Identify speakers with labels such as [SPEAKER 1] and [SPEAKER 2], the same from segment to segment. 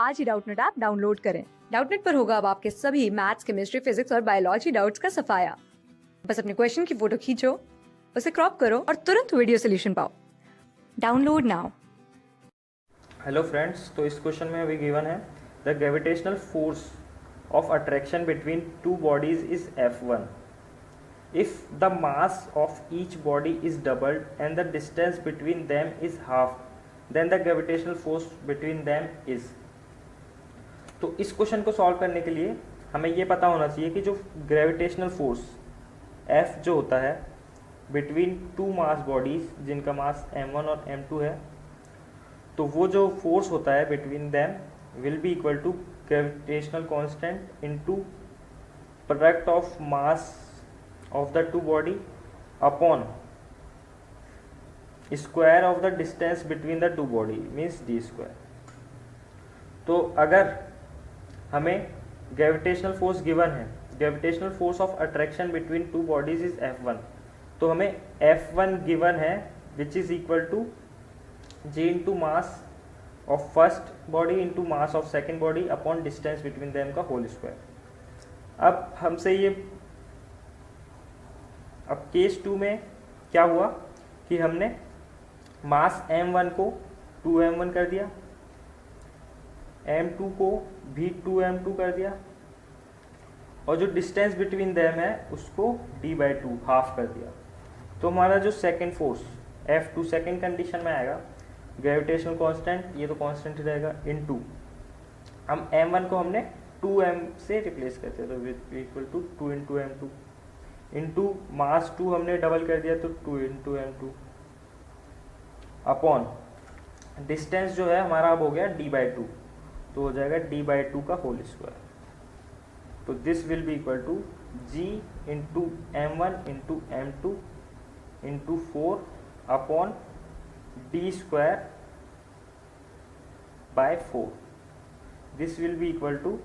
[SPEAKER 1] आज ही Doubtnut app download करें। Doubtnut पर होगा अब आपके सभी मैथ्स, केमिस्ट्री, फिजिक्स और बायोलॉजी डाउट्स का सफाया। बस अपने क्वेश्चन की फोटो खींचो, उसे क्रॉप करो और तुरंत वीडियो सोल्यूशन पाओ। Download now.
[SPEAKER 2] हेलो फ्रेंड्स, तो इस क्वेश्चन में अभी गिवन है the gravitational force of attraction between two bodies is F1 if the mass of each body is doubled and the distance between them is half then the gravitational force between them is. तो इस question को solve करने के लिए हमें ये पता होना चाहिए कि जो ग्रेविटेशनल फोर्स F जो होता है बिटवीन टू मास बॉडीज जिनका मास m1 और m2 है, तो वो जो फोर्स होता है between them will be equal to gravitational constant into product of mass of the two body upon square of the distance between the two body means d square. तो अगर हमें ग्रेविटेशनल फोर्स गिवन है, gravitational force of attraction between two bodies is F1, तो हमें F1 given है which is equal to g into mass of first body into mass of second body upon distance between them का whole square. अब हमसे ये अब case 2 में क्या हुआ कि हमने मास m1 को 2m1 कर दिया, m2 को भी 2m2 कर दिया और जो डिस्टेंस बिटवीन देम है उसको d/2 हाफ कर दिया। तो हमारा जो second force F2 second condition में आएगा, ग्रेविटेशनल कांस्टेंट ये तो कांस्टेंट ही रहेगा इनटू हम m1 को हमने 2m से रिप्लेस करते हैं तो equal to 2 into m2 into mass 2 हमने डबल कर दिया तो 2 इंटू m2 अपॉन डिस्टेंस जो है हमारा अब हो गया d/2, तो हो जाएगा d/2 का होल स्क्वायर। तो this will be equal to g into m1 into m2 into 4 upon d square by 4। This will be equal to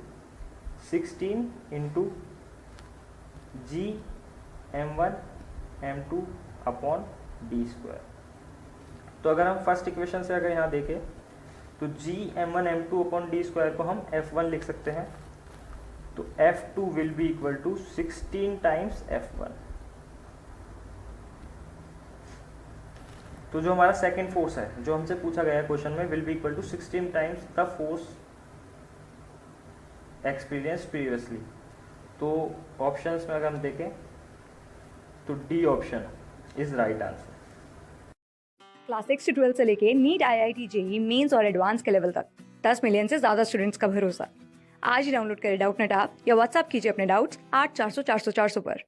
[SPEAKER 2] 16 into g m1 m2 upon d square. तो अगर हम first equation से अगर यहाँ देखें तो g m1 m2 upon d square को हम F1 लिख सकते हैं, तो F2 will be equal to 16 times F1। तो जो हमारा सेकेंड फोर्स है जो हमसे पूछा गया है क्वेश्चन में will be equal to 16 times the force experience previously. तो ऑप्शंस में अगर हम देखें तो D option is right answer.
[SPEAKER 1] Class 6 से 12 से लेके नीट, IIT, JEE मेंस और एडवांस के लेवल तक 10 मिलियन से ज्यादा स्टूडेंट्स का भरोसा। आज ही डाउनलोड करें डाउटनेट ऐप या व्हाट्सएप कीजिए अपने डाउट्स 8400 400 400 पर।